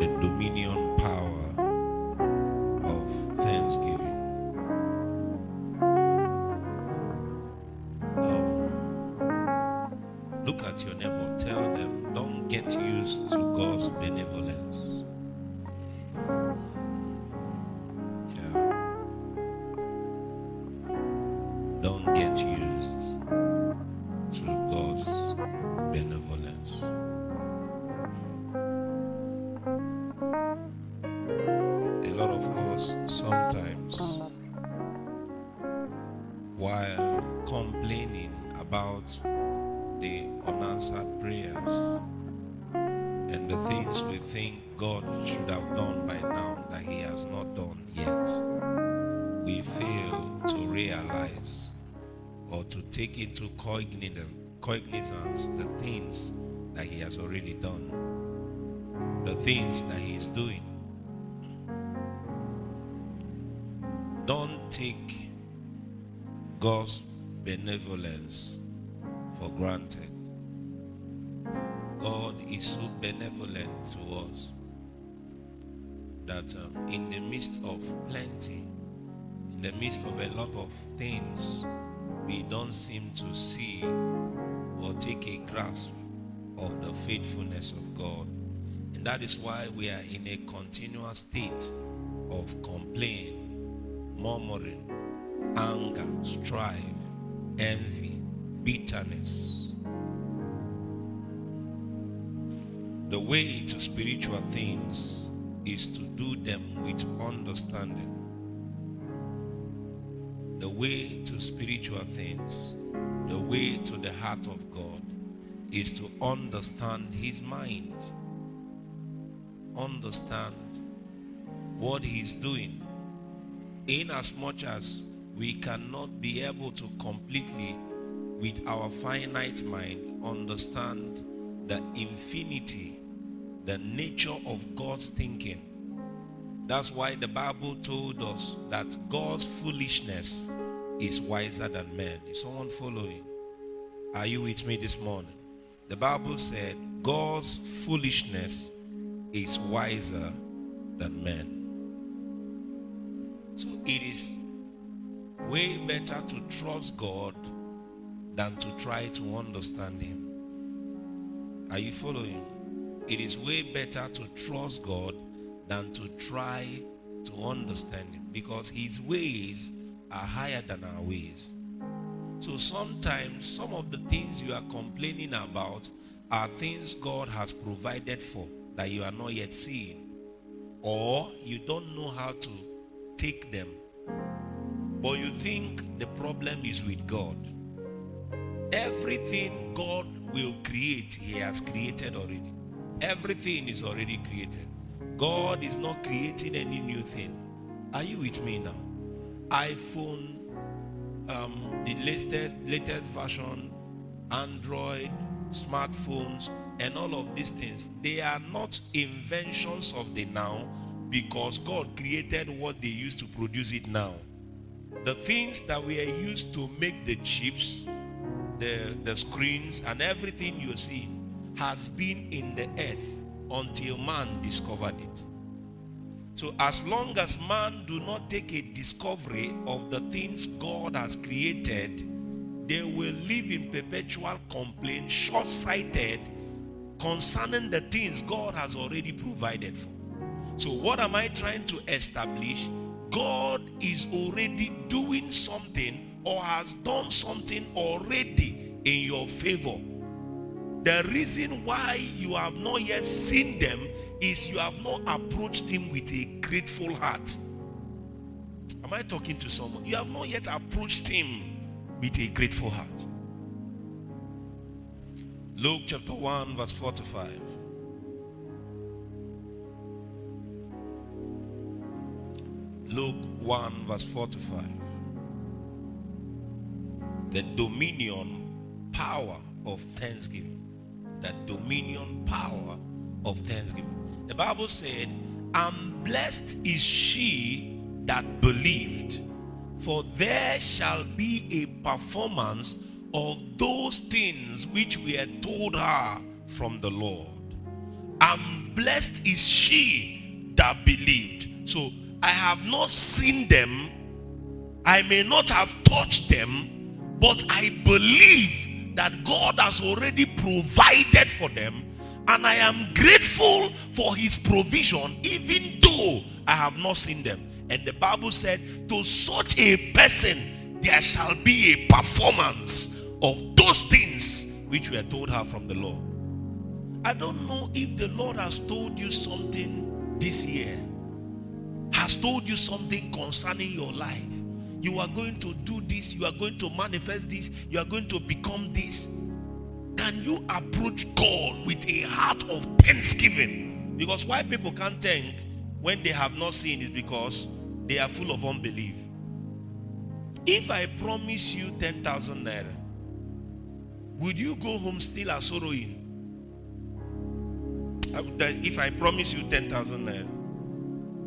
the dominion power of thanksgiving. Look at your neighbor, tell them, don't get used to God's benevolence. Don't get used to God's benevolence. A lot of us sometimes, while complaining about the unanswered prayers and the things we think God should have done by now that He has not done yet, we fail to realize or to take into cognizance the things that He has already done, the things that He is doing. Don't take God's benevolence for granted. God is so benevolent to us that in the midst of plenty, in the midst of a lot of things we don't seem to see or take a grasp of the faithfulness of God. And that is why we are in a continuous state of complaint, murmuring, anger, strife, envy, bitterness. The way to spiritual things is to do them with understanding. The way to spiritual things, the way to the heart of God, is to understand His mind. Understand what He's doing. In as much as we cannot be able to completely, with our finite mind, understand the infinity, the nature of God's thinking. That's why the Bible told us that God's foolishness is wiser than men. Is someone following? Are you with me this morning? The Bible said God's foolishness is wiser than men. So it is way better to trust God than to try to understand Him. Are you following? It is way better to trust God than to try to understand Him, because His ways are higher than our ways. So sometimes some of the things you are complaining about are things God has provided for that you are not yet seeing, or you don't know how to take them, but you think the problem is with God. Everything God will create, He has created already. Everything is already created. God is not creating any new thing. Are you with me now? iPhone, the latest version, Android, smartphones, and all of these things, they are not inventions of the now, because God created what they used to produce it now. The things that we are used to make the chips, the screens, and everything you see has been in the earth until man discovered it. So as long as man do not take a discovery of the things God has created, they will live in perpetual complaint, short-sighted, concerning the things God has already provided for. So what am I trying to establish? God is already doing something, or has done something already in your favor. The reason why you have not yet seen them is you have not approached Him with a grateful heart. Am I talking to someone? You have not yet approached Him with a grateful heart. Luke chapter 1 verse 45. Luke 1 verse 45. The dominion power of thanksgiving. The dominion power of thanksgiving. The Bible said, and blessed is she that believed, for there shall be a performance of those things which were told her from the Lord. and blessed is she that believed. So I have not seen them, I may not have touched them, but I believe that God has already provided for them, and I am grateful for his provision even though I have not seen them. And the Bible said, to such a person there shall be a performance of those things which were told her from the Lord. I don't know if the Lord has told you something this year, has told you something concerning your life. You are going to do this, you are going to manifest this, you are going to become this. Can you approach God with a heart of thanksgiving? Because why people can't thank when they have not seen is because they are full of unbelief. If I promise you 10,000 naira, would you go home still as sorrowing? If I promise you 10,000 naira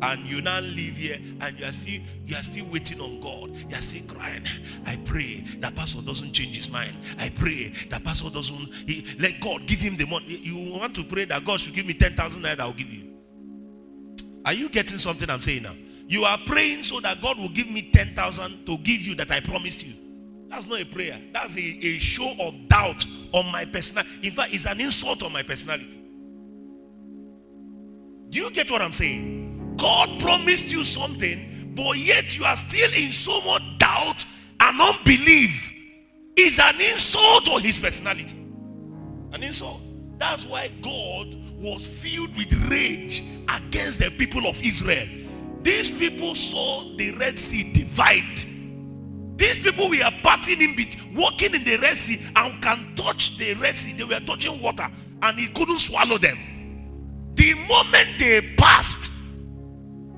and you now live here and you are still waiting on God, you are still crying, I pray that pastor doesn't change his mind, I pray that pastor doesn't let God give him the money. You want to pray that God should give me 10,000 naira, I'll give you. Are you getting something I'm saying now? You are praying so that God will give me 10,000 to give you that I promised you. That's not a prayer. That's a show of doubt on my personality. In fact, it's an insult on my personality. Do you get what I'm saying? God promised you something, but yet you are still in so much doubt and unbelief. It's an insult on his personality. An insult. That's why God was filled with rage against the people of Israel. These people saw the Red Sea divide. These people were parting in between, walking in the Red Sea, and can touch the Red Sea. They were touching water and he couldn't swallow them. The moment they passed,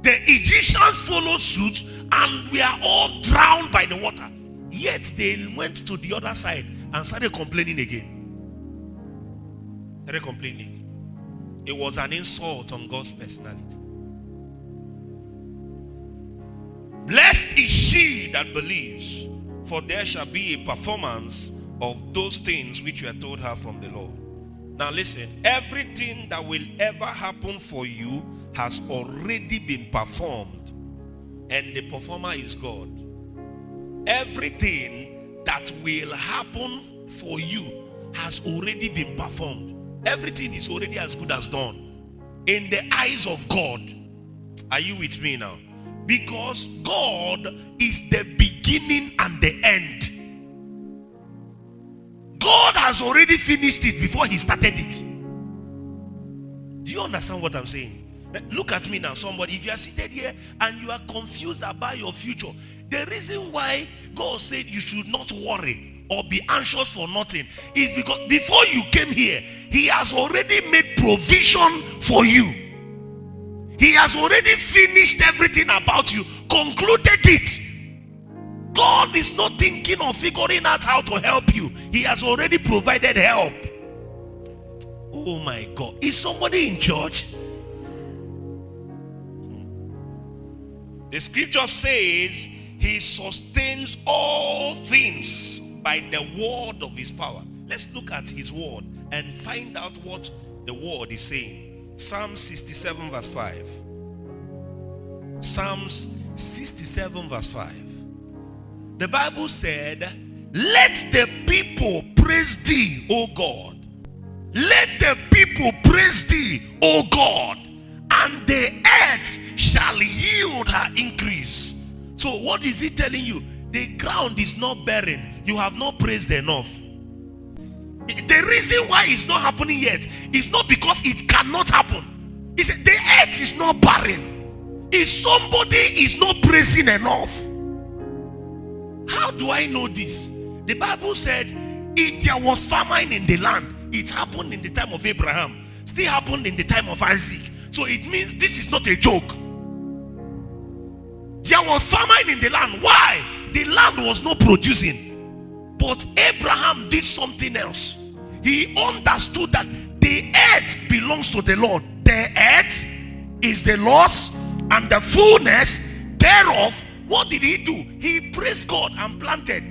the Egyptians followed suit and we are all drowned by the water. Yet they went to the other side and started complaining again. Started complaining. It was an insult on God's personality. Blessed is she that believes, for there shall be a performance of those things which were told her from the Lord. Now listen, everything that will ever happen for you has already been performed, and the performer is God. Everything that will happen for you has already been performed. Everything is already as good as done in the eyes of God. Are you with me now? Because God is the beginning and the end. God has already finished it before he started it. Do you understand what I'm saying? Look at me now, somebody. If you are seated here and you are confused about your future, the reason why God said you should not worry or be anxious for nothing is because before you came here, he has already made provision for you. He has already finished everything about you, concluded it. God is not thinking of figuring out how to help you. He has already provided help. Oh my God. Is somebody in church? The scripture says he sustains all things by the word of his power. Let's look at his word and find out what the word is saying. Psalm 67 verse 5. Psalms 67 verse 5. The Bible said, let the people praise thee, O God. Let the people praise thee, O God, and the earth shall yield her increase. So what is he telling you? The ground is not barren. You have not praised enough. The reason why it's not happening yet is not because it cannot happen. He said the earth is not barren. If somebody is not praising enough. How do I know this? The Bible said if there was famine in the land, it happened in the time of Abraham, still happened in the time of Isaac. So it means this is not a joke. There was famine in the land. Why? The land was not producing. But Abraham did something else. He understood that the earth belongs to the Lord. The earth is the Lord's and the fullness thereof. What did he do? He praised God and planted.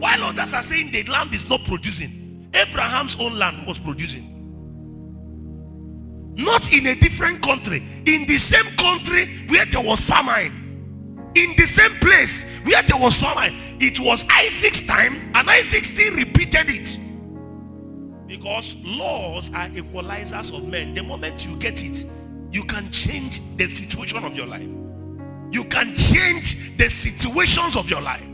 While others are saying the land is not producing, Abraham's own land was producing. Not in a different country, in the same country where there was famine, in the same place where there was famine. It was Isaac's time, and Isaac still repeated it. Because laws are equalizers of men. The moment you get it, you can change the situation of your life. You can change the situations of your life.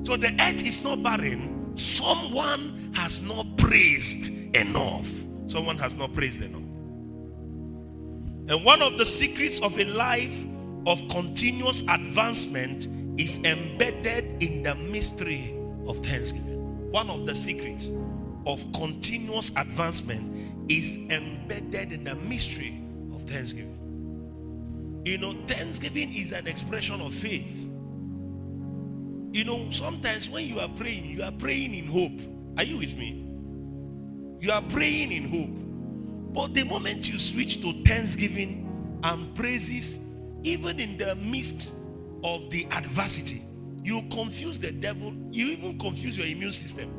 So the earth is not barren. Someone has not praised enough. Someone has not praised enough. And one of the secrets of a life of continuous advancement is embedded in the mystery of thanksgiving. One of the secrets of continuous advancement is embedded in the mystery of thanksgiving. You know, thanksgiving is an expression of faith. You know, sometimes when you are praying in hope. Are you with me? You are praying in hope. But the moment you switch to thanksgiving and praises, even in the midst of the adversity, you confuse the devil. You even confuse your immune system.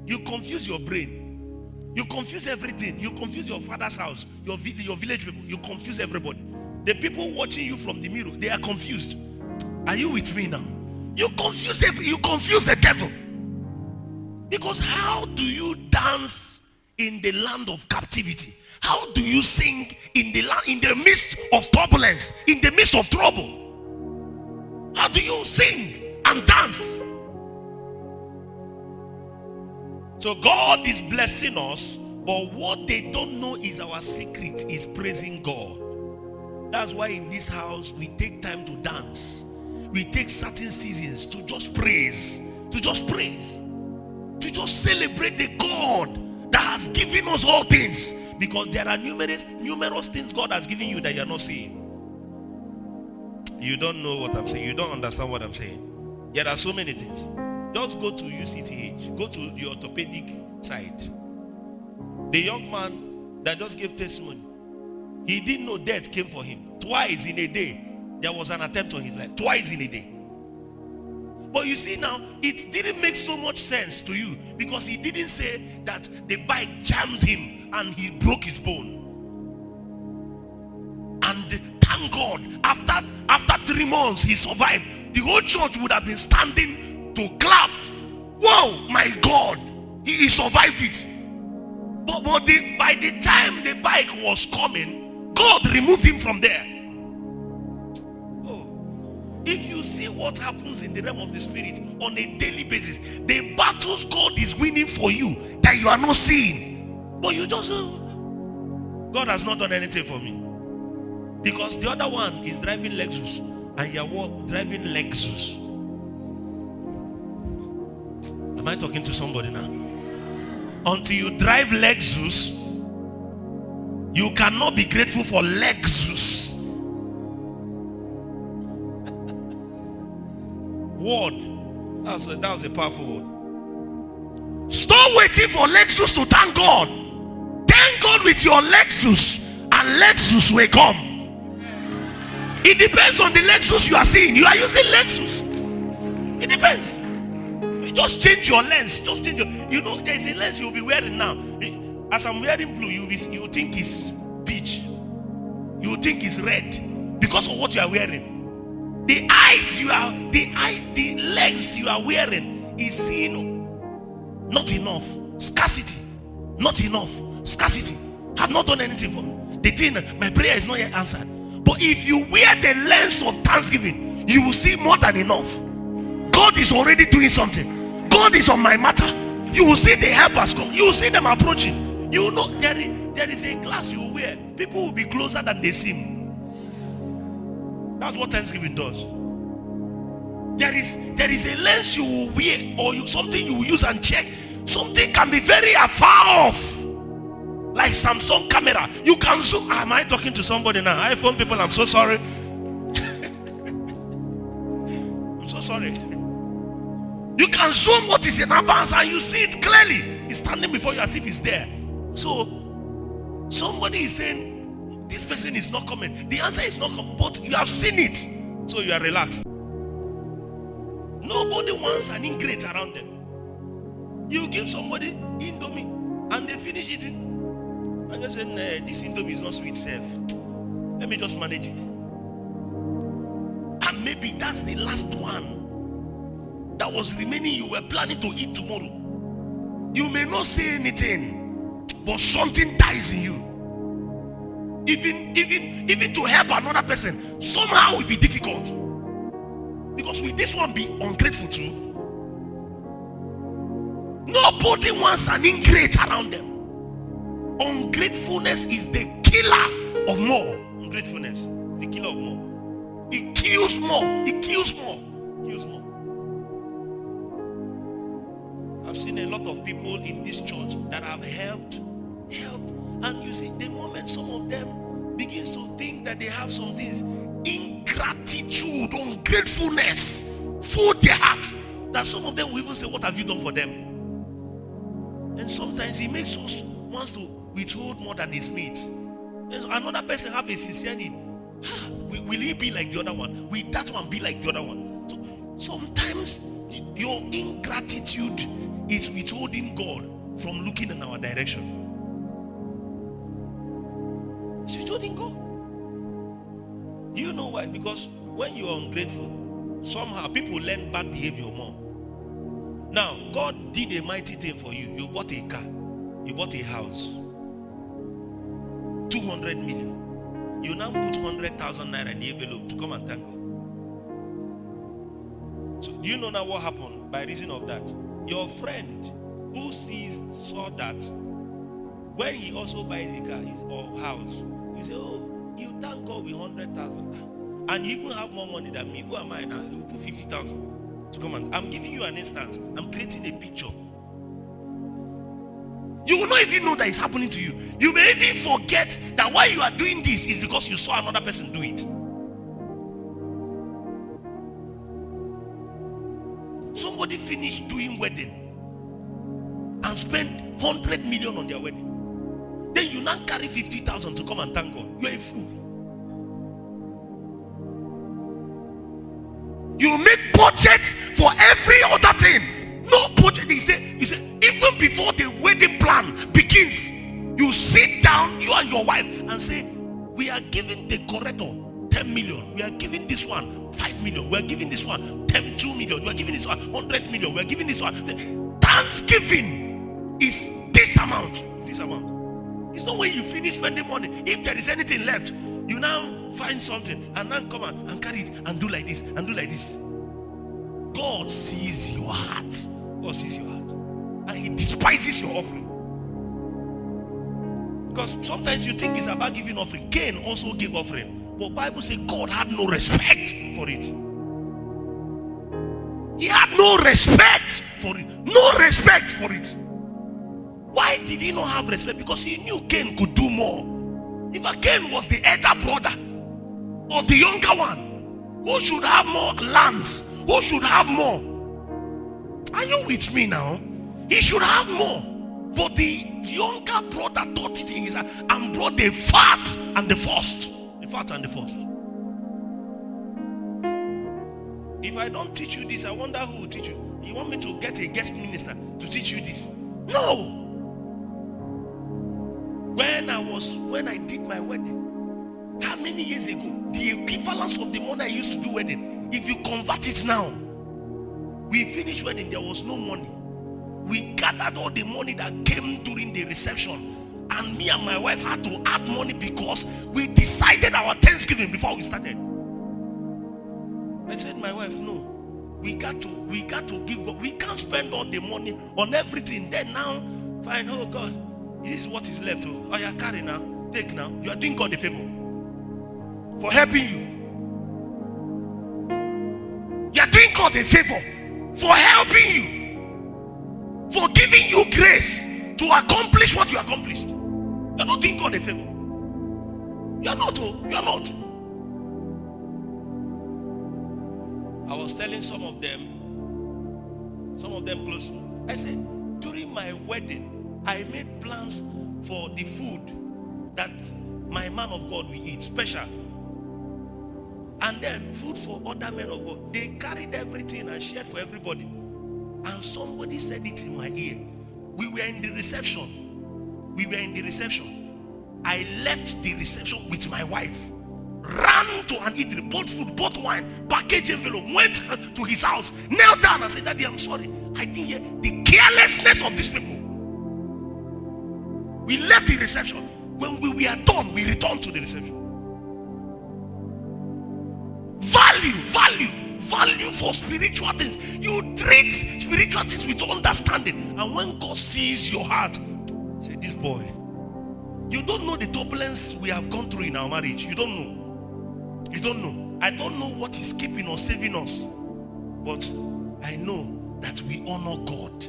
You confuse your brain. You confuse everything. You confuse your father's house, your village people. You confuse everybody. The people watching you from the mirror, they are confused. Are you with me now? You confuse the devil. Because how do you dance in the land of captivity? How do you sing in the midst of turbulence, in the midst of trouble? How do you sing and dance? So God is blessing us, but what they don't know is our secret is praising God. That's why in this house we take time to dance. We take certain seasons to just praise, to just celebrate the God that has given us all things. Because there are numerous things God has given you that you are not seeing. You don't know what I'm saying. You don't understand what I'm saying. There are so many things. Just go to UCTH. Go to the orthopedic side. The young man that just gave testimony, he didn't know death came for him. Twice in a day, there was an attempt on his life. Twice in a day. But you see now, it didn't make so much sense to you because he didn't say that the bike jammed him and he broke his bone. And thank God, after 3 months he survived. The whole church would have been standing to clap. Whoa, my God, he survived it. But by the time the bike was coming, God removed him from there. If you see what happens in the realm of the spirit on a daily basis, the battles God is winning for you that you are not seeing, but you just God has not done anything for me. Because the other one is driving Lexus and you are driving Lexus. Am I talking to somebody now? Until you drive Lexus, you cannot be grateful for Lexus. Word. That was a powerful word. Stop waiting for Lexus to thank God. Thank God with your Lexus, and Lexus will come. It depends on the Lexus you are seeing. You are using Lexus. It depends. You just change your lens. Just change your. You know, there is a lens you'll be wearing now. As I'm wearing blue, you think it's peach. You think it's red because of what you are wearing. The legs you are wearing is seeing not enough. Scarcity. Not enough. Scarcity. Have not done anything for me. The thing, my prayer is not yet answered. But if you wear the lens of thanksgiving, you will see more than enough. God is already doing something. God is on my matter. You will see the helpers come. You will see them approaching. You know there is a glass you wear. People will be closer than they seem. That's what thanksgiving does. There is a lens you will wear, or something you will use and check. Something can be very far off, like Samsung camera. You can zoom. Am I talking to somebody now? iPhone people, I'm so sorry. I'm so sorry. You can zoom what is in advance and you see it clearly. It's standing before you as if it's there. So somebody is saying, this person is not coming. The answer is not coming, but you have seen it, so you are relaxed. Nobody wants an ingrate around them. You give somebody Indomie and they finish eating, and I just said, nah, this indomie is not sweet, self. Let me just manage it. And maybe that's the last one that was remaining. You were planning to eat tomorrow. You may not say anything, but something dies in you. Even to help another person, somehow it will be difficult. Because will this one be ungrateful too? Nobody wants an ingrate around them. Ungratefulness is the killer of more. Ungratefulness is the killer of more. It kills more. It kills more. It kills more. I've seen a lot of people in this church that have helped, and you see, the moment some of them begins to think that they have some things, ingratitude, ungratefulness, fill their heart, that some of them will even say, "What have you done for them?" And sometimes it makes us wants to withhold more than his meat. And another person have a sincere need. Will he be like the other one? Will that one be like the other one? So sometimes your ingratitude is withholding God from looking in our direction. It's withholding God. Do you know why? Because when you are ungrateful, somehow people learn bad behavior more. Now, God did a mighty thing for you. You bought a car. You bought a house. 200 million. You now put 100,000 naira in the envelope to come and thank God. So, do you know now what happened by reason of that? Your friend who saw that, when he also buys a car or house, you say, "Oh, you thank God with 100,000. And you even have more money than me. Who am I now? You put 50,000. To come on, I'm giving you an instance. I'm creating a picture. You will not even know that it's happening to you. You may even forget that why you are doing this is because you saw another person do it. Somebody finished doing wedding and spent 100 million on their wedding. Then you now carry 50,000 to come and thank God. You are a fool. You make budget for every other thing. No budget. You say, even before the wedding plan begins, you sit down, you and your wife, and say, "We are giving the corrector 10 million. We are giving this one 5 million. We are giving this one 2 million. We are giving this one 100 million. We are giving this one." Thanksgiving is this amount. It's this amount. It's not when you finish spending money. If there is anything left, you now find something and then come and carry it and do like this and do like this. God sees your heart. God sees your heart. And he despises your offering. Because sometimes you think it's about giving offering. Cain also gave offering. But Bible says God had no respect for it. He had no respect for it. No respect for it. Why did he not have respect? Because he knew Cain could do more. If Cain was the elder brother of the younger one, who should have more lands, who should have more? Are you with me now? He should have more. But the younger brother thought it in his hand and brought the fat and the first. The fat and the first. If I don't teach you this, I wonder who will teach you. You want me to get a guest minister to teach you this? No. When I did my wedding, how many years ago, the equivalence of the money I used to do wedding, if you convert it now, we finished wedding, there was no money. We gathered all the money that came during the reception, and me and my wife had to add money because we decided our Thanksgiving before we started. I said, my wife, no, we got to give God. We can't spend all the money on everything. Then now, fine, oh God, this is what is left. Oh, yeah, carry now, take now. You are doing God a favor for helping you. You are doing God a favor for helping you, for giving you grace to accomplish what you accomplished. You are not doing God a favor. You are not. Oh, you are not. I was telling some of them close. I said, during my wedding, I made plans for the food that my man of God will eat, special. And then food for other men of God. They carried everything and shared for everybody. And somebody said it in my ear. We were in the reception. I left the reception with my wife, ran to an eatery, bought food, bought wine, package envelope, went to his house, knelt down and said, Daddy, I'm sorry. I didn't hear the carelessness of these people. We left the reception. When we were done, we returned to the reception. Value for spiritual things. You treat spiritual things with understanding. And when God sees your heart, say, this boy, you don't know the turbulence we have gone through in our marriage. You don't know. You don't know. I don't know what is keeping or saving us. But I know that we honor God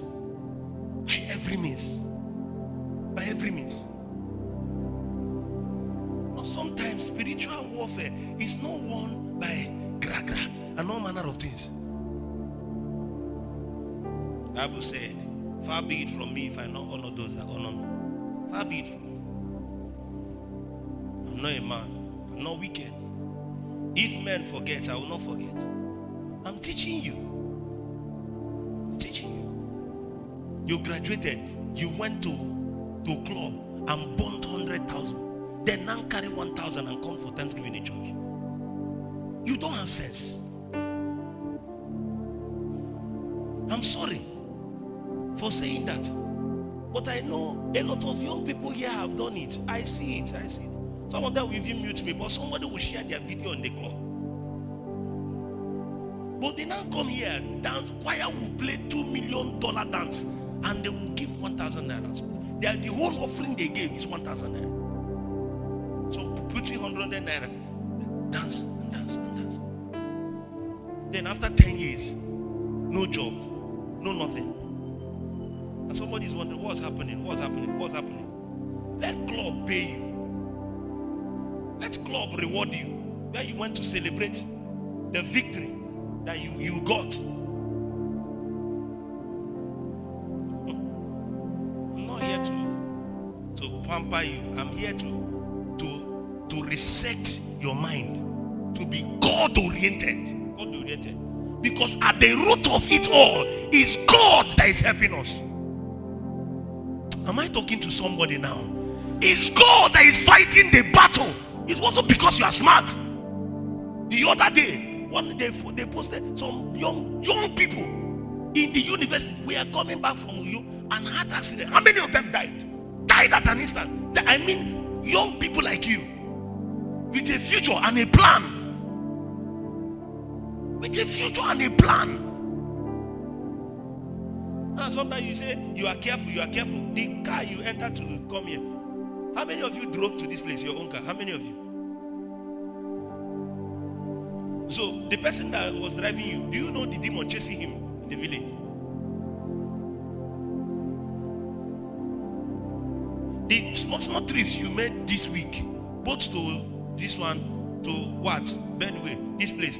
by every means. By every means. But sometimes spiritual warfare is not won by gra and all manner of things. The Bible said, far be it from me if I not honor those that honor me. Far be it from me. I'm not a man. I'm not wicked. If men forget, I will not forget. I'm teaching you. I'm teaching you. You graduated. You went to club and burnt 100,000. Then now carry 1,000 and come for Thanksgiving in church. You don't have sense. I'm sorry for saying that. But I know a lot of young people here have done it. I see it. Some of them will even mute me, but somebody will share their video on the club. But they now come here, dance, choir will play $2 million dance, and they will give 1,000 naira. The whole offering they gave is 1,000 naira. So put 300 naira, dance. Then after 10 years, no job, no nothing. And somebody is wondering, what's happening? Let club pay you. Let club reward you. Where you went to celebrate the victory that you got. I'm not here to pamper you. I'm here to reset your mind, to be God-oriented. Because at the root of it all is God that is helping us. Am I talking to somebody now? It's God that is fighting the battle. It wasn't because you are smart. The other day, one day they posted some young people in the university. We are coming back from you and had accident. How many of them died? Died at an instant. I mean, young people like you with a future and a plan. With a future and a plan. And sometimes you say you are careful. The car you enter to come here. How many of you drove to this place, your own car? How many of you? So the person that was driving you, do you know the demon chasing him in the village? The small trips you made this week, both to this one, to what? Bedway, this place.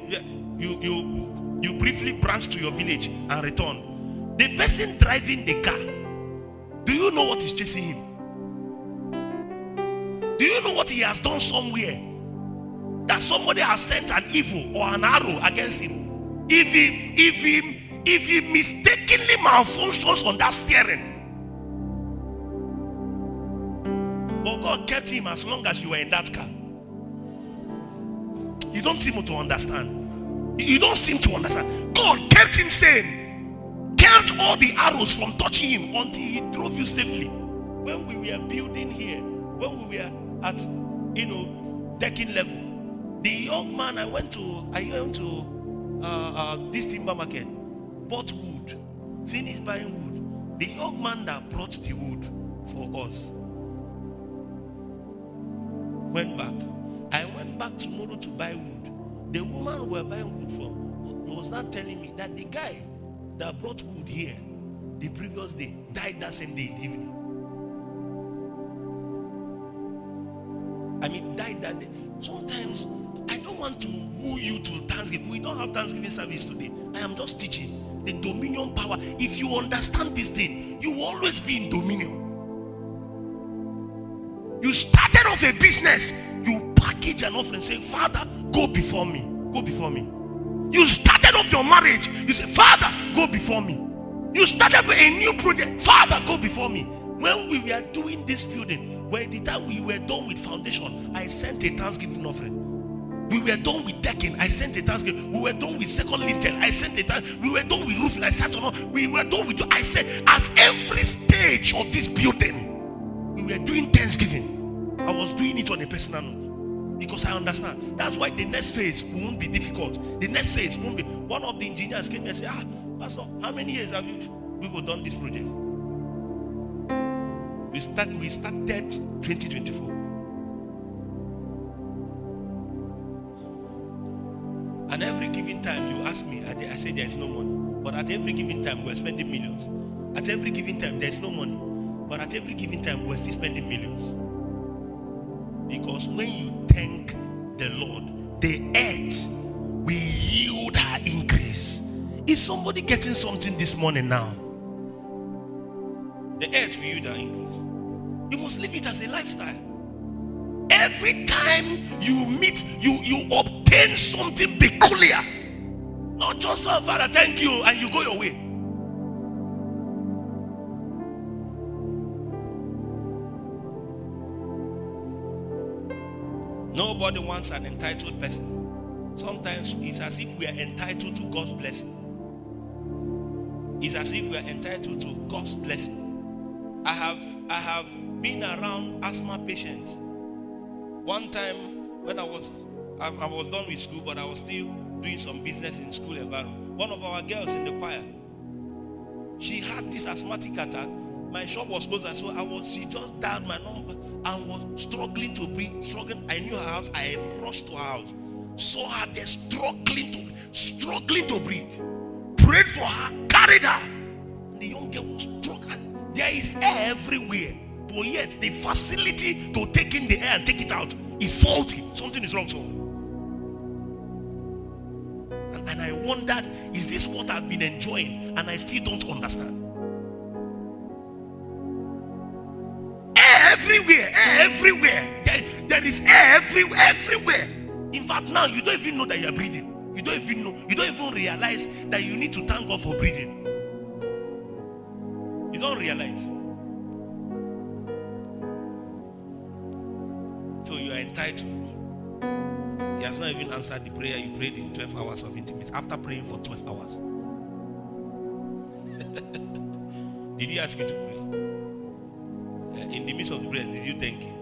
You briefly branch to your village and return. The person driving the car, do you know what is chasing him? Do you know what he has done somewhere? That somebody has sent an evil or an arrow against him. If he mistakenly malfunctions on that steering, but God kept him as long as you were in that car. You don't seem to understand. You don't seem to understand. God kept him sane, kept all the arrows from touching him until he drove you safely. When we were building here, when we were at decking level, the young man I went to this timber market, bought wood, finished buying wood. The young man that brought the wood for us went back. I went back tomorrow to buy wood. The woman we were buying wood from was not telling me that the guy that brought wood here the previous day died that same day in the evening. I mean, died that day. Sometimes I don't want to woo you to Thanksgiving. We don't have Thanksgiving service today. I am just teaching the dominion power. If you understand this thing, you will always be in dominion. You started off a business, you package an offering, say, Father, go before me. Go before me. You started up your marriage, you say, Father, go before me. You started with a new project, Father, go before me. When we were doing this building, By the time we were done with foundation, I sent a thanksgiving offering. We were done with decking, I sent a thanksgiving. We were done with second lintel, I sent a thanksgiving. We were done with roofing, I sat on. We were done with, I said, at every stage of this building, we were doing thanksgiving. I was doing it on a personal note because I understand. That's why the next phase won't be difficult. The next phase won't be. One of the engineers came and said, Pastor, how many years have you people done this project? We started 2024. And every given time you ask me, I say there is no money. But at every given time we're spending millions. At every given time there is no money. But at every given time we're still spending millions. Because when you thank the Lord, the earth will yield her increase. Is somebody getting something this morning now? The earth will yield her increase. You must live it as a lifestyle. Every time you meet, you obtain something peculiar. Not just, oh, Father, thank you, and you go your way. Nobody wants an entitled person. Sometimes it's as if we are entitled to God's blessing. It's as if we are entitled to God's blessing. I have been around asthma patients. One time when I was done with school, but I was still doing some business in school environment. One of our girls in the choir, she had this asthmatic attack. My shop was closed, and so she just dialed my number and was struggling to breathe. I knew her house. I rushed to her house. Saw her there struggling to breathe. Prayed for her, carried her. The young girl was struggling. There is air everywhere. But yet the facility to take in the air and take it out is faulty. Something is wrong. So, and I wondered, is this what I've been enjoying and I still don't understand? Air everywhere. There is air everywhere. In fact, now you don't even know that you're breathing. You don't even realize that you need to thank God for breathing. You don't realize. So you are entitled. He has not even answered the prayer you prayed in 12 hours of intimacy after praying for 12 hours. Did he ask you to pray? In the midst of the prayer, did you thank him?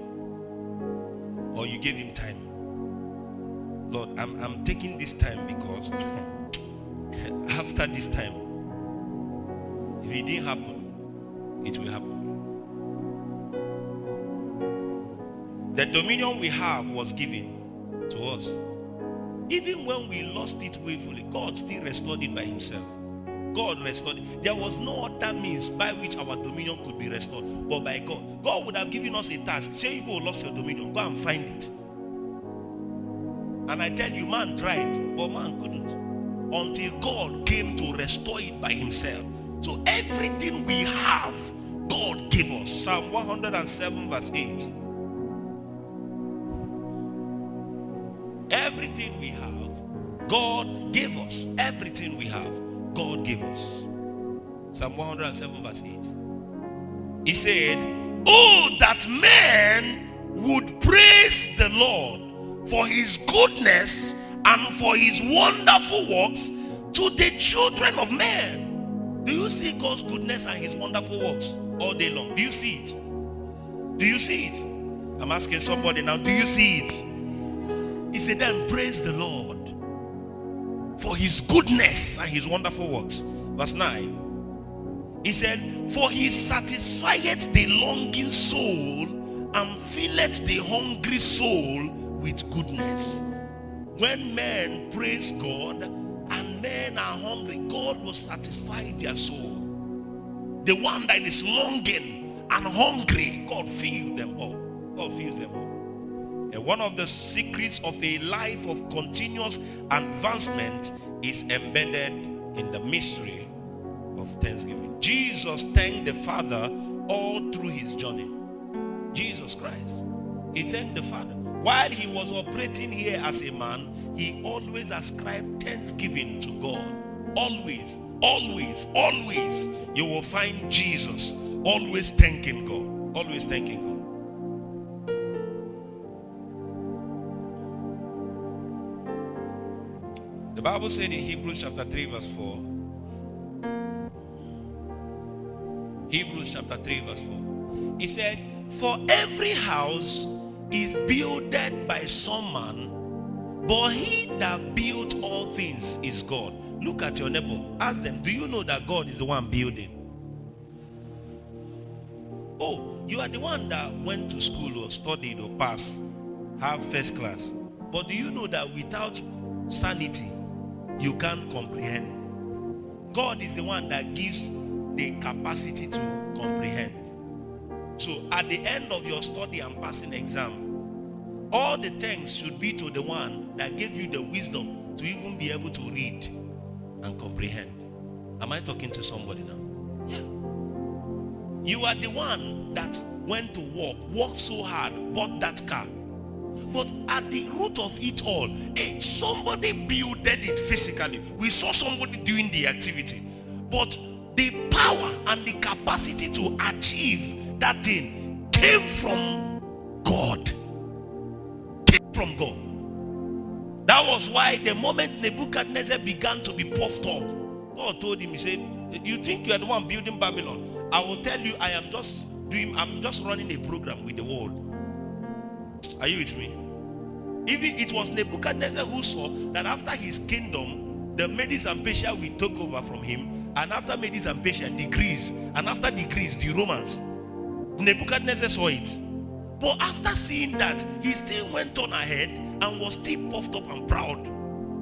Or you gave him time? Lord, I'm taking this time because after this time, if it didn't happen, it will happen. The dominion we have was given to us. Even when we lost it willfully, God still restored it by himself. God restored it. There was no other means by which our dominion could be restored but by God. God would have given us a task. Say you lost your dominion, go and find it. And I tell you, man tried, but man couldn't. Until God came to restore it by himself. So everything we have, God gave us. Psalm 107 verse 8. Everything we have, God gave us. Everything we have, God gave us. Psalm 107 verse 8. He said, oh, that men would praise the Lord for his goodness and for his wonderful works to the children of men. Do you see God's goodness and his wonderful works all day long? Do you see it? Do you see it? I'm asking somebody now, do you see it? He said, then praise the Lord for his goodness and his wonderful works. Verse 9. He said, for he satisfieth the longing soul and filleth the hungry soul with goodness. When men praise God and men are hungry, God will satisfy their soul. The one that is longing and hungry, God fills them up. God fills them up. And one of the secrets of a life of continuous advancement is embedded in the mystery of thanksgiving. Jesus thanked the Father all through his journey. Jesus Christ, he thanked the Father. While he was operating here as a man, he always ascribed thanksgiving to God. Always, always, always, you will find Jesus always thanking God. Always thanking God. The Bible said in Hebrews chapter 3 verse 4. Hebrews chapter 3 verse 4. He said, for every house is builded by some man, but he that built all things is God. Look at your neighbor. Ask them, do you know that God is the one building? Oh, you are the one that went to school or studied or passed, have first class. But do you know that without sanity, you can't comprehend? God is the one that gives the capacity to comprehend. So at the end of your study and passing exam, all the thanks should be to the one that gave you the wisdom to even be able to read and comprehend. Am I talking to somebody now? Yeah. You are the one that went to work, worked so hard, bought that car. But at the root of it all, somebody builded it physically. We saw somebody doing the activity. But the power and the capacity to achieve that thing came from God. Came from God. That was why the moment Nebuchadnezzar began to be puffed up, God told him, he said, you think you are the one building Babylon? I will tell you, I'm just running a program with the world. Are you with me? Even it was Nebuchadnezzar who saw that after his kingdom, the Medes and Persia will take over from him, and after Medes and Persia decrease, and after decrease the Romans. Nebuchadnezzar saw it. But after seeing that, he still went on ahead and was still puffed up and proud.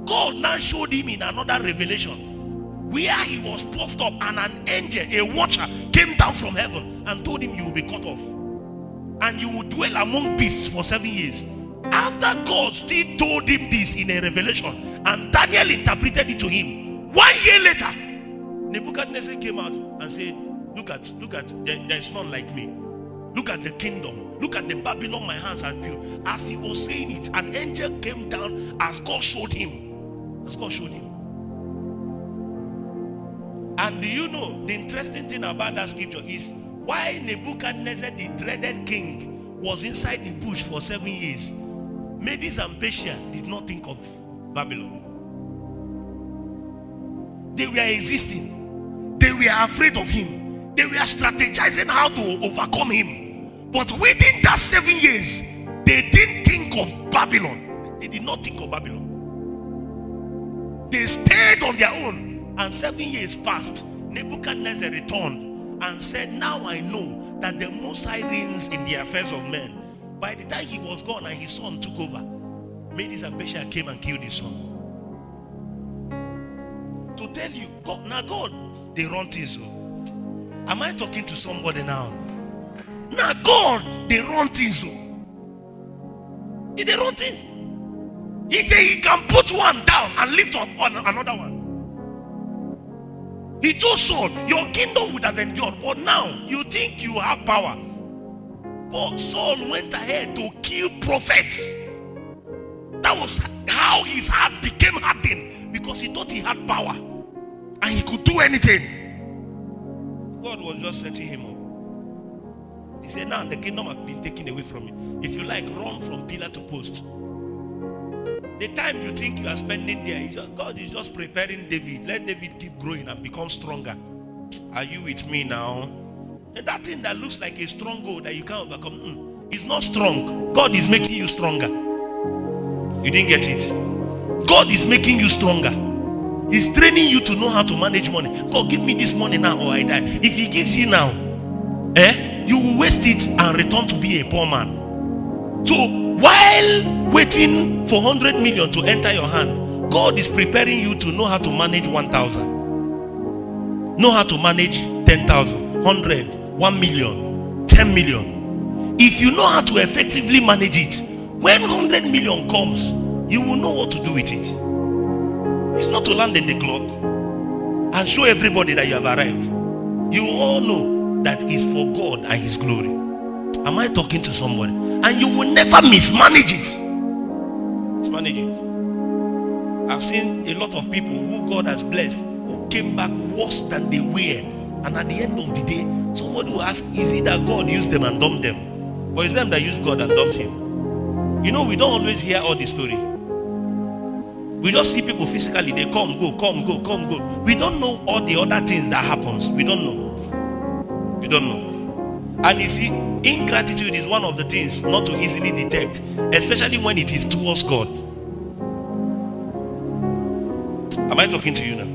God now showed him in another revelation where he was puffed up, and an angel, a watcher, came down from heaven and told him, you will be cut off and you will dwell among beasts for 7 years. After God still told him this in a revelation, and Daniel interpreted it to him, 1 year later, Nebuchadnezzar came out and said, look at, there's none like me. Look at the kingdom. Look at the Babylon my hands have built. As he was saying it, an angel came down as God showed him. As God showed him. And do you know the interesting thing about that scripture is why Nebuchadnezzar, the dreaded king, was inside the bush for 7 years? Medes and Persia did not think of Babylon. They were existing. They were afraid of him. They were strategizing how to overcome him. But within that 7 years, they didn't think of Babylon. They did not think of Babylon. They stayed on their own. And 7 years passed. Nebuchadnezzar returned and said, now I know that the Most High reigns in the affairs of men. By the time he was gone and his son took over, Medes and Persia came and killed his son. To tell you, God, they run things. Am I talking to somebody now? Now God, they run things. They run things. He said he can put one down and lift up on another one. He told Saul, your kingdom would have endured, but now you think you have power. But Saul went ahead to kill prophets. That was how his heart became hardened, because he thought he had power and he could do anything. God was just setting him up. He said, now the kingdom has been taken away from you. If you like, run from pillar to post. The time you think you are spending there, God is just preparing David. Let David keep growing and become stronger. Are you with me now? And that thing that looks like a stronghold that you can't overcome, is not strong. God is making you stronger. You didn't get it. God is making you stronger. He's training you to know how to manage money. God, give me this money now or I die. If he gives you now, you will waste it and return to be a poor man. So while waiting for 100 million to enter your hand, God is preparing you to know how to manage 1,000. Know how to manage 10,000, 100, 1 million, 10 million. If you know how to effectively manage it, when 100 million comes, you will know what to do with it. It's not to land in the club and show everybody that you have arrived. You all know that is for God and his glory. Am I talking to somebody? And you will never mismanage it. Mismanage it. I've seen a lot of people who God has blessed who came back worse than they were. And at the end of the day, somebody will ask, is it that God used them and dumped them? Or is them that used God and dumped him? You know, we don't always hear all the story. We just see people physically, they come, go, come, go, come, go. We don't know all the other things that happens. We don't know. We don't know. And you see, ingratitude is one of the things not to easily detect, especially when it is towards God. Am I talking to you now?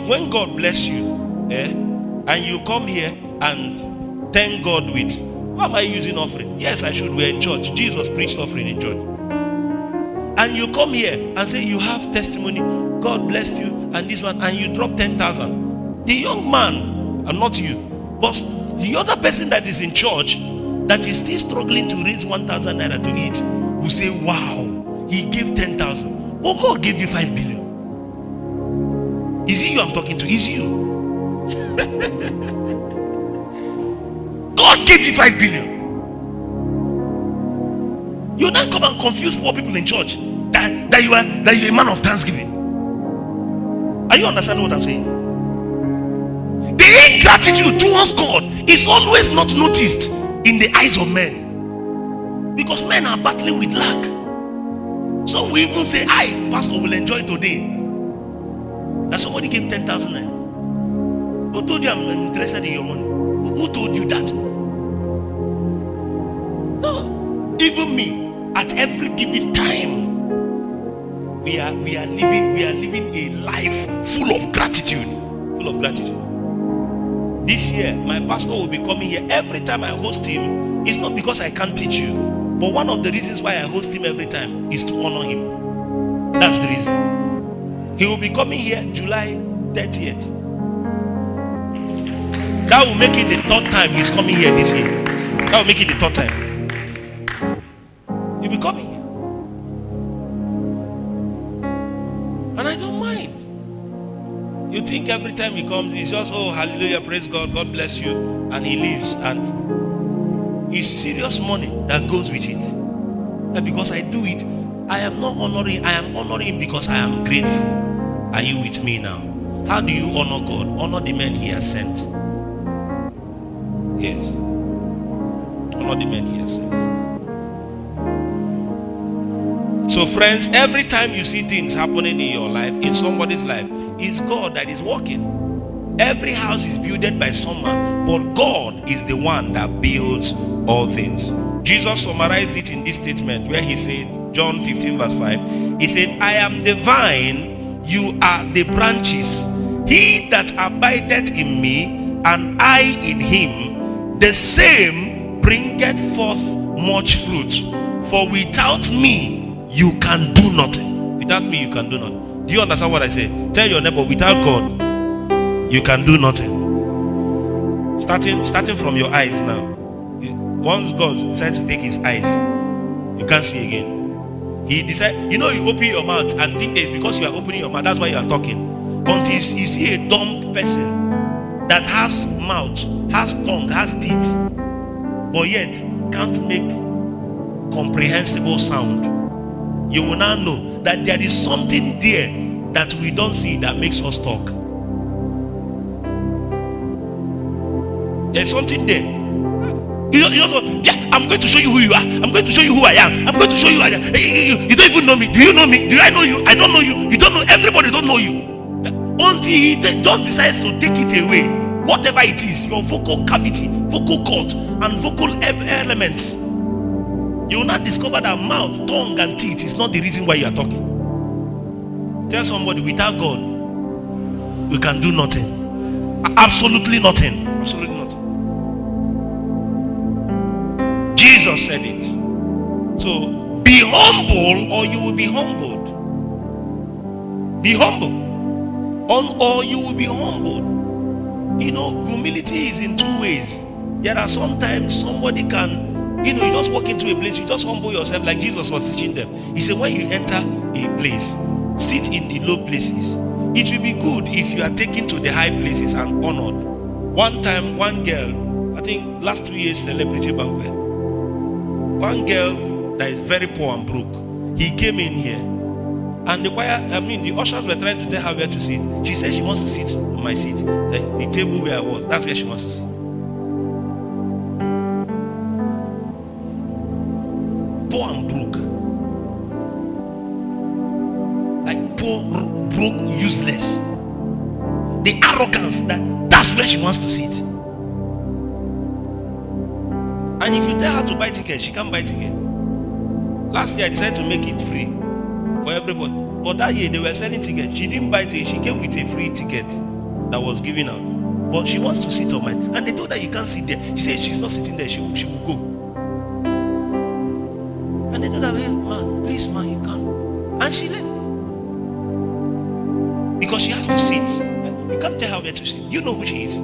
When God bless you, and you come here and thank God with, why am I using offering? Yes, I should. We're in church. Jesus preached offering in church. And you come here and say you have testimony, God bless you, and this one, and you drop 10,000. The young man, and not you, but the other person that is in church that is still struggling to raise 1,000 naira to eat will say, wow, he gave 10,000. Oh, God gave you 5 billion. Is it you I'm talking to? Is you? God gave you 5 billion. You now come and confuse poor people in church that you're a man of thanksgiving. Are you understanding what I'm saying? The ingratitude towards God is always not noticed in the eyes of men, because men are battling with lack. Some will even say, I, pastor, will enjoy today that somebody gave 10,000 naira. Who told you I'm interested in your money? Who told you that? No. Even me, at every given time, we are living a life full of gratitude. Full of gratitude. This year, my pastor will be coming here. Every time I host him, it's not because I can't teach you, but one of the reasons why I host him every time is to honor him. That's the reason. He will be coming here July 30th. That will make it the third time he's coming here this year. That will make it the third time. He'll be coming here. And I don't mind. You think every time he comes, he's just, oh, hallelujah, praise God, God bless you, and he leaves. And it's serious money that goes with it. And because I do it, I am not honoring, I am honoring because I am grateful. Are you with me now? How do you honor God? Honor the men he has sent. Yes. Honor the men he has sent. So friends, every time you see things happening in your life, in somebody's life, it's God that is working. Every house is built by someone, but God is the one that builds all things. Jesus summarized it in this statement where he said, John 15 verse 5, he said, I am the vine, you are the branches. He that abideth in me, and I in him, the same bringeth forth much fruit. For without me, you can do nothing. Without me, you can do nothing. Do you understand what I say? Tell your neighbor, without God, you can do nothing. Starting from your eyes now. Once God decides to take his eyes, you can't see again. He decides, you open your mouth and think it's because you are opening your mouth, that's why you are talking. Until you see a dumb person that has mouth, has tongue, has teeth, but yet can't make comprehensible sound, you will now know that there is something there that we don't see that makes us talk. There's something there. You also, yeah, I'm going to show you who you are. I'm going to show you who I am. I'm going to show you who I am. You don't even know me. Do you know me? Do I know you? I don't know you. You don't know. Everybody don't know you. Until he just decides to take it away. Whatever it is, your vocal cavity, vocal cords, and vocal elements, you will not discover that mouth, tongue, and teeth is not the reason why you are talking. Tell somebody, without God, we can do nothing. Absolutely nothing. Absolutely nothing. Jesus said it. So be humble, or you will be humbled. Be humble, or you will be humbled. Humility is in two ways. There are sometimes somebody can, you just walk into a place, you just humble yourself like Jesus was teaching them. He said, when you enter a place, sit in the low places. It will be good if you are taken to the high places and honored. One time, one girl, I think last 2 years celebrity banquet, one girl that is very poor and broke, he came in here, and the ushers were trying to tell her where to sit. She said she wants to sit on my seat, like the table where I was. That's where she wants to sit. Poor and broke. poor, broke, useless. The arrogance, that's where she wants to sit. And if you tell her to buy ticket, she can't buy ticket. Last year I decided to make it free for everybody. But that year they were selling tickets. She didn't buy ticket. She came with a free ticket that was given out. But she wants to sit on mine. And they told her you can't sit there. She said she's not sitting there. She will go. And they told her, hey, man, please, man, you can't. And she left. Because she has to sit. You can't tell her where to sit. You know who she is.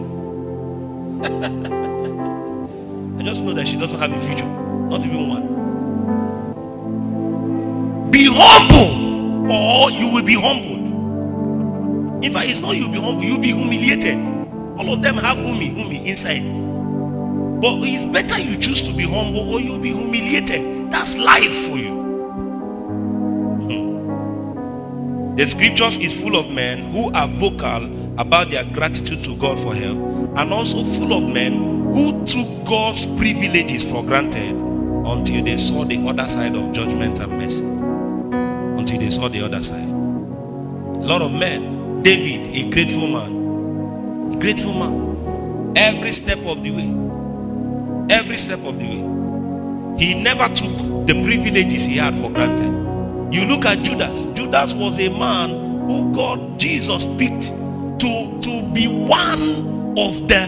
I just know that she doesn't have a future. Not even one. Be humble, or you will be humbled. In fact, it's not you'll be humble, you'll be humiliated. All of them have umi inside. But it's better you choose to be humble, or you'll be humiliated. That's life for you. The scriptures is full of men who are vocal about their gratitude to God for help, and also full of men who took God's privileges for granted until they saw the other side of judgment and mercy. Until they saw the other side. A lot of men. David, a grateful man. A grateful man. Every step of the way. Every step of the way. He never took the privileges he had for granted. You look at Judas. Judas was a man who Jesus picked to be one of the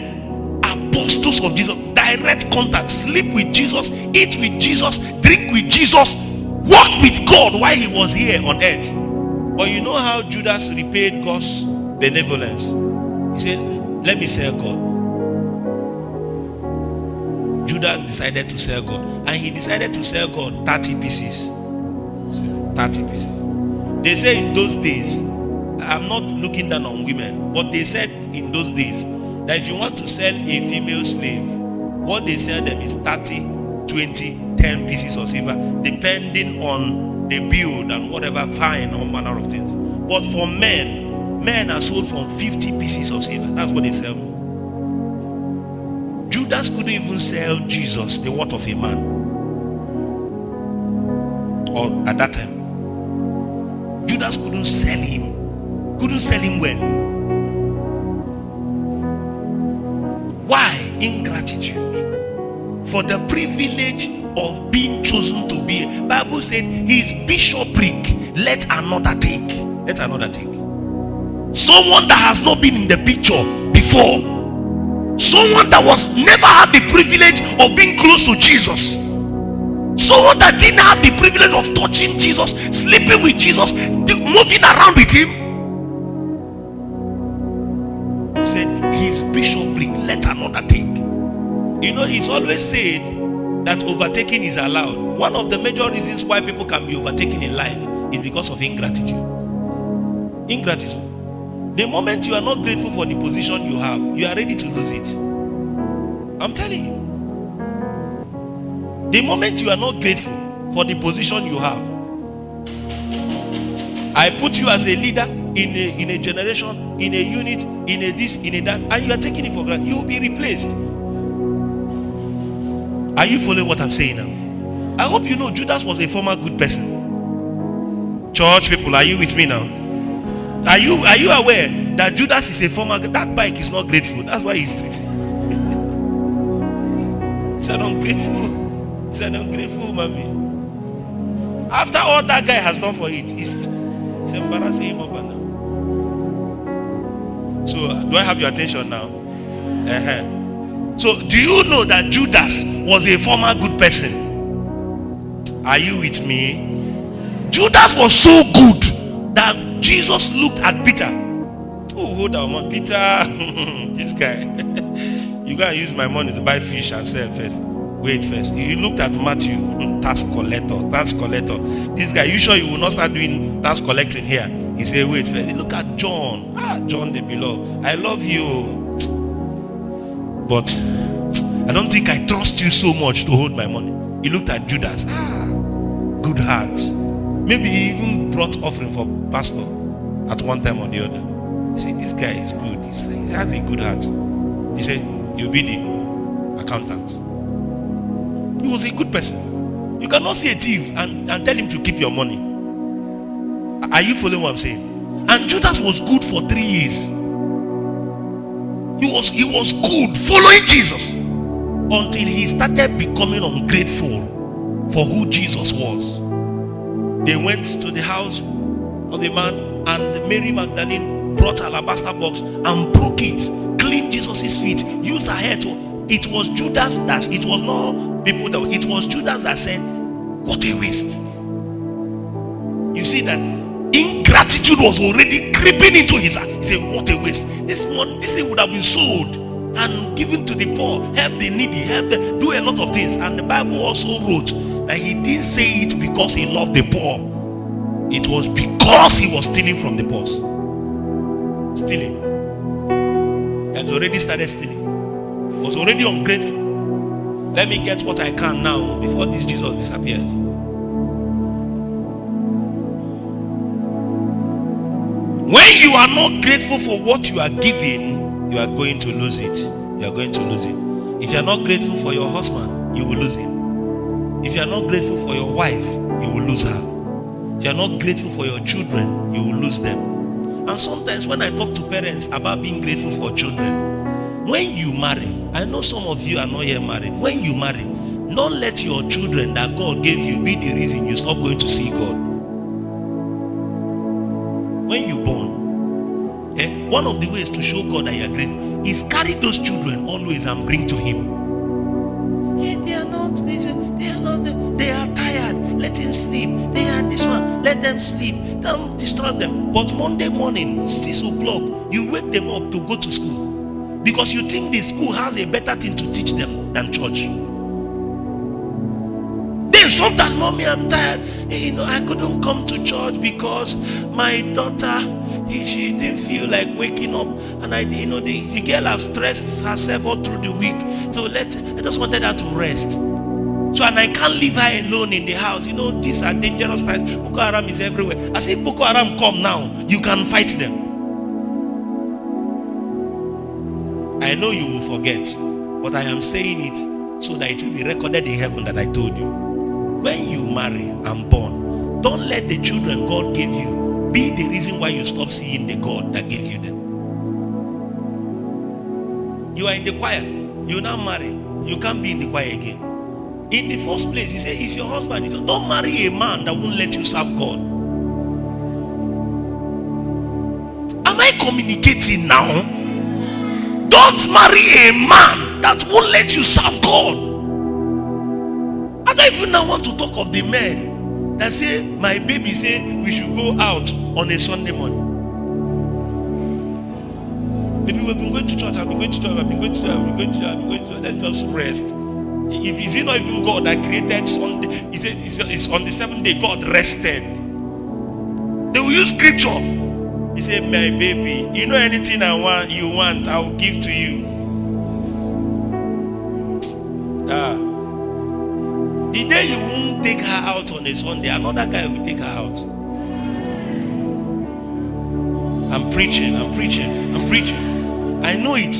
apostles of Jesus. Direct contact. Sleep with Jesus, eat with Jesus, drink with Jesus, walk with God while he was here on earth. But you know how Judas repaid God's benevolence? He said, let me serve God. Judas decided to serve God, and he decided to serve God 30 pieces. 30 pieces. They say in those days, I'm not looking down on women, but they said in those days that if you want to sell a female slave, what they sell them is 30, 20, 10 pieces of silver, depending on the build and whatever, fine, all manner of things. But for men are sold from 50 pieces of silver. That's what they sell. Judas couldn't even sell Jesus, the worth of a man. Or at that time, Judas couldn't sell him. Couldn't sell him well. Why? Ingratitude. For the privilege of being chosen to be. Bible said his bishopric, let another take. Let another take. Someone that has not been in the picture before. Someone that was never had the privilege of being close to Jesus. Someone that didn't have the privilege of touching Jesus, sleeping with Jesus, moving around with him. He said his bishopric, let another take. You know, it's always said that overtaking is allowed. One of the major reasons why people can be overtaken in life is because of ingratitude. Ingratitude. The moment you are not grateful for the position you have, you are ready to lose it. I'm telling you. The moment you are not grateful for the position you have, I put you as a leader in a generation, in a unit, in a this, in a that, and you are taking it for granted, you will be replaced. Are you following what I'm saying now? I hope you know Judas was a former good person. Church people, are you with me now? Are you aware that Judas is a former? That bike is not grateful. That's why he's treated. He said, ungrateful. He said, ungrateful, mommy. After all that guy has done for it, it's embarrassing him up and down. So, do I have your attention now? So, do you know that Judas was a former good person? Are you with me? Judas was so good that Jesus looked at Peter. Oh, hold on, Peter. This guy. You gotta use my money to buy fish and sell first. Wait first. He looked at Matthew. Tax collector. This guy, you sure you will not start doing tax collecting here? He said, wait first. He looked at John. John the beloved. I love you, but I don't think I trust you so much to hold my money. He looked at Judas. Good heart. Maybe he even brought offering for pastor at one time or the other. He said, this guy is good. He has a good heart. He said, you'll be the accountant. He was a good person. You cannot see a thief and tell him to keep your money. Are you following what I'm saying? And Judas was good for 3 years. He was good following Jesus until he started becoming ungrateful for who Jesus was. They went to the house of the man, and Mary Magdalene brought alabaster box and broke it, cleaned Jesus' feet, used her hair to. It was Judas that, it was not people that, it was Judas that said, what a waste. You see that ingratitude was already creeping into his heart. He said, what a waste. This thing would have been sold and given to the poor, help the needy, do a lot of things. And the Bible also wrote that he didn't say it because he loved the poor. It was because he was stealing from the poor. Stealing. He has already started stealing. He was already ungrateful. Let me get what I can now before this Jesus disappears. When you are not grateful for what you are given, you are going to lose it. You are going to lose it. If you are not grateful for your husband, you will lose him. If you are not grateful for your wife, you will lose her. If you are not grateful for your children, you will lose them. And sometimes when I talk to parents about being grateful for children, when you marry, I know some of you are not yet married. When you marry, don't let your children that God gave you be the reason you stop going to see God. When you born, one of the ways to show God that you are grateful is carry those children always and bring to Him. They are not, they are tired. Let him sleep. They are this one. Let them sleep. Don't disturb them. But Monday morning, 6 o'clock, you wake them up to go to school because you think the school has a better thing to teach them than church. Then sometimes, mommy, I'm tired. I couldn't come to church because my daughter, she didn't feel like waking up, and the girl has stressed herself all through the week. So I just wanted her to rest. So, and I can't leave her alone in the house. These are dangerous times. Boko Haram is everywhere. As if Boko Haram come now, you can fight them. I know you will forget, but I am saying it so that it will be recorded in heaven that I told you. When you marry and born, don't let the children God gave you be the reason why you stop seeing the God that gave you them. You are in the choir, you now marry, you can't be in the choir again. In the first place, he said, it's your husband. He said, don't marry a man that won't let you serve God. Am I communicating now? Don't marry a man that won't let you serve God. I don't even now want to talk of the men that say, my baby say we should go out on a Sunday morning. Maybe we've been going to church, I've been going to church, I've been going to church, I've been going to church, I've been going to church. Let's just rest. If is it not even God that created Sunday? He said it's on the 7th day God rested. They will use scripture. He said, my baby, anything you want, I will give to you. The day you won't take her out on a Sunday, another guy will take her out. I'm preaching. I know it.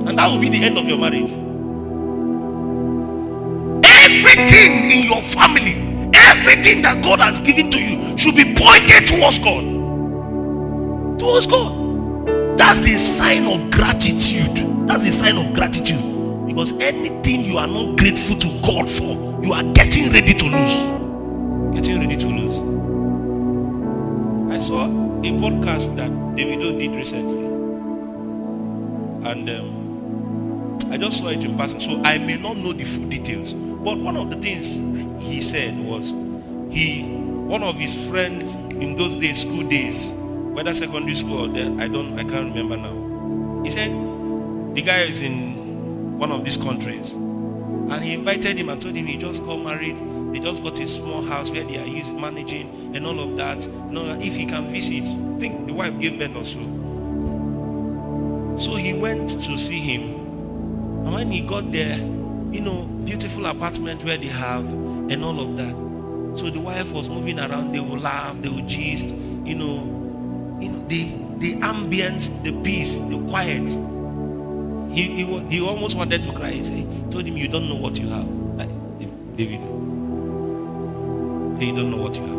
And that will be the end of your marriage. Everything in your family, everything that God has given to you should be pointed towards God. Towards God. That's a sign of gratitude. That's a sign of gratitude. Because anything you are not grateful to God for, you are getting ready to lose. Getting ready to lose. I saw a podcast that Davido did recently. And I just saw it in passing, so I may not know the full details. But one of the things he said was, one of his friends in those days, school days, whether secondary school or I can't remember now. He said the guy is in one of these countries, and he invited him and told him he just got married. They just got a small house where they are managing and all of that. If he can visit, I think the wife gave birth or so. So he went to see him. And when he got there, beautiful apartment where they have and all of that. So the wife was moving around, they would laugh, they would gist, the ambience, the peace, the quiet. He almost wanted to cry. He told him, you don't know what you have. Like David. and you don't know what you have.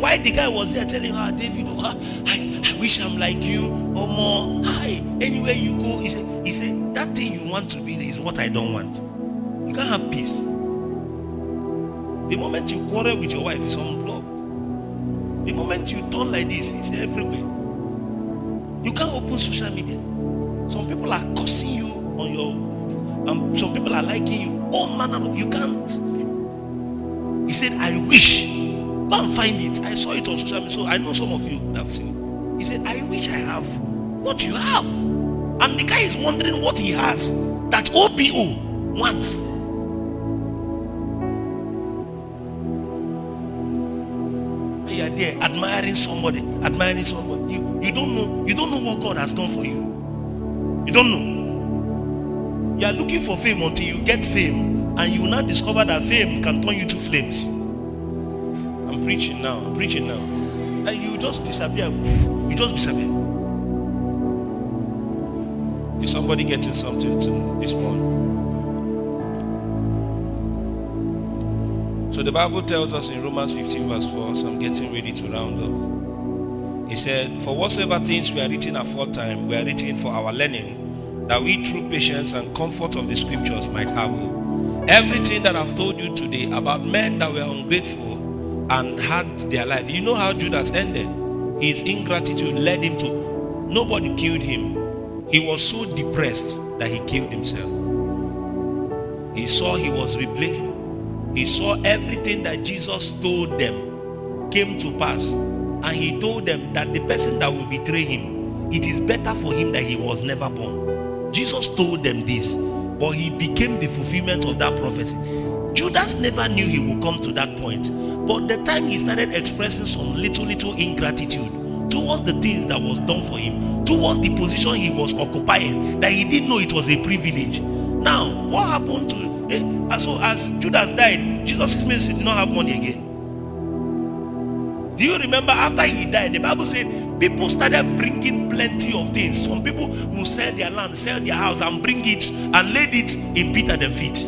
Why the guy was there telling her, David, I wish I'm like you or more. Hi, anywhere you go, he said, that thing you want to be is what I don't want. You can't have peace. The moment you quarrel with your wife, it's on block. The moment you turn like this, it's everywhere. You can't open social media. Some people are cursing you on your, some people are liking you. All manner of, you can't. He said, I wish. Go and find it. I saw it on social media, so I know some of you have seen it. He said, I wish I have what you have. And the guy is wondering what he has that OPO wants. You are there admiring somebody. You don't know what God has done for you. You don't know. You are looking for fame until you get fame, and you will now discover that fame can turn you to flames. I'm preaching now. And you just disappear. You just disappear. Is somebody getting something this morning? So the Bible tells us in Romans 15 verse 4, so I'm getting ready to round up. He said, for whatsoever things we are written aforetime, we are written for our learning, that we through patience and comfort of the scriptures might have hope. Everything that I've told you today about men that were ungrateful and had their life. You know how Judas ended? His ingratitude led him to, nobody killed him. He was so depressed that he killed himself. He saw he was replaced. He saw everything that Jesus told them came to pass. And he told them that the person that will betray him, it is better for him that he was never born. Jesus told them this, but he became the fulfillment of that prophecy. Judas never knew he would come to that point. But the time he started expressing some little ingratitude towards the things that was done for him, towards the position he was occupying, that he didn't know it was a privilege. Now, what happened to so as Judas died, Jesus' ministry did not have money again. Do you remember after he died, the Bible said people started bringing plenty of things. Some people will sell their land, sell their house, and bring it and laid it in Peter's feet.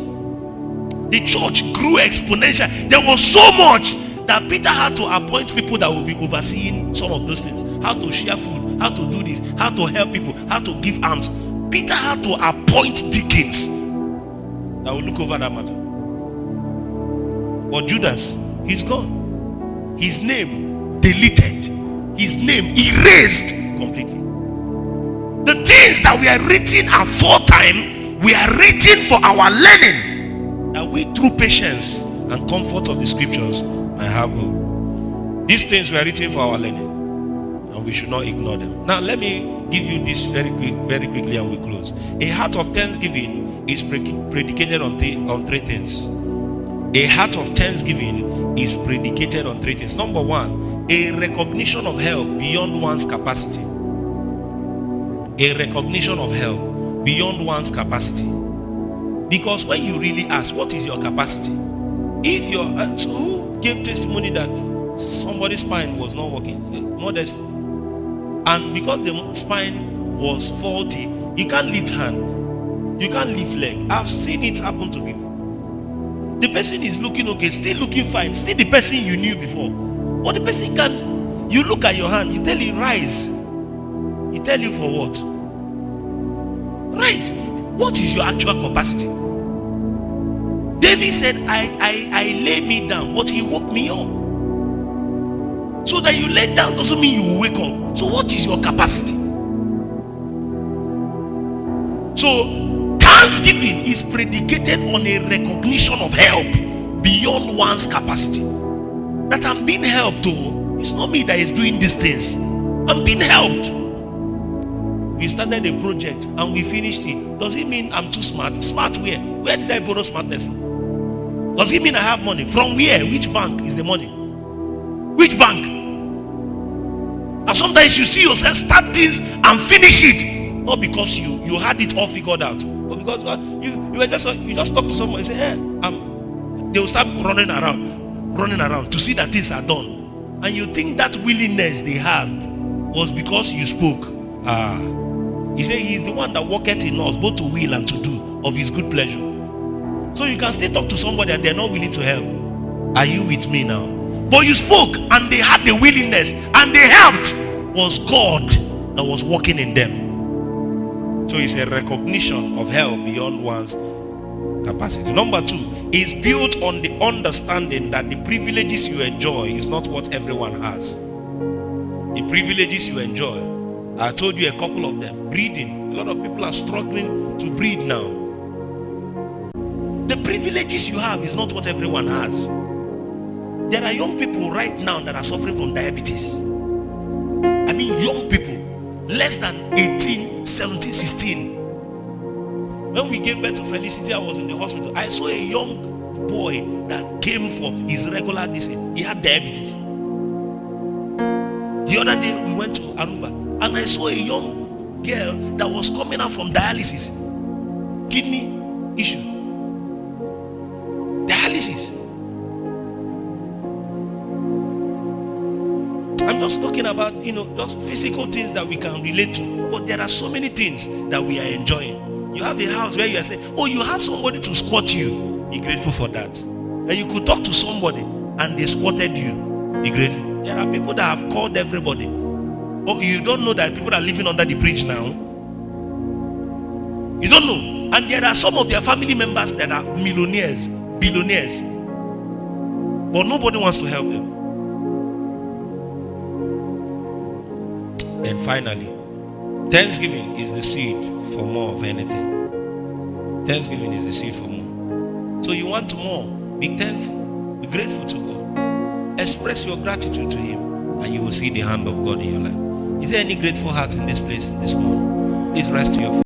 The church grew exponential. There was so much that Peter had to appoint people that will be overseeing some of those things. How to share food, how to do this, how to help people, how to give alms. Peter had to appoint deacons that will look over that matter. But Judas, he's gone. His name deleted. His name erased completely. The things that we are written aforetime, we are written for our learning, that we through patience and comfort of the scriptures might have hope. These things were written for our learning, and we should not ignore them. Now let me give you this very quickly and we close. A heart of thanksgiving is predicated on three things. A heart of thanksgiving is predicated on three things. Number one, a recognition of help beyond one's capacity. A recognition of help beyond one's capacity. Because when you really ask, what is your capacity? If you're, so who gave testimony that somebody's spine was not working? Modest. And because the spine was faulty, you can't lift hand. You can't lift leg. I've seen it happen to people. The person is looking okay, still looking fine, still the person you knew before. But the person can, you look at your hand, you tell him rise. He tell you for what? Rise. What is your actual capacity? David said, I lay me down, but he woke me up. So that you lay down doesn't mean you will wake up. So what is your capacity? So thanksgiving is predicated on a recognition of help beyond one's capacity. That I'm being helped to. It's not me that is doing these things. I'm being helped. We started a project and we finished it. Does it mean I'm too smart? Smart where? Where did I borrow smartness from? Does it mean I have money? From where? Which bank is the money? Which bank? And sometimes you see yourself start things and finish it. Not because you had it all figured out, but because you just talk to someone and say, hey, they will start running around to see that things are done. And you think that willingness they had was because you spoke. He said he is the one that worketh in us both to will and to do of his good pleasure. So you can still talk to somebody and they're not willing to help. Are you with me now? But you spoke and they had the willingness and they helped. Was God that was working in them. So it's a recognition of help beyond one's capacity. Number 2 is built on the understanding that the privileges you enjoy is not what everyone has. The privileges you enjoy, I told you a couple of them. Breathing. A lot of people are struggling to breathe now. The privileges you have is not what everyone has. There are young people right now that are suffering from diabetes. I mean young people, less than 18, 17, 16. When we gave birth to Felicity, I was in the hospital. I saw a young boy that came for his regular disease. He had diabetes. The other day we went to Aruba and I saw a young girl that was coming out from dialysis. Kidney issue. Dialysis. I'm just talking about, just physical things that we can relate to. But there are so many things that we are enjoying. You have a house where you are saying, oh, you have somebody to squat you. Be grateful for that. And you could talk to somebody and they squatted you. Be grateful. There are people that have called everybody. Oh, you don't know that people are living under the bridge now? You don't know. And there are some of their family members that are millionaires, billionaires. But nobody wants to help them. And finally, thanksgiving is the seed for more of anything. Thanksgiving is the seed for more. So you want more, be thankful, be grateful to God. Express your gratitude to Him, and you will see the hand of God in your life. Is there any grateful heart in this place this morning? Please rise to your feet.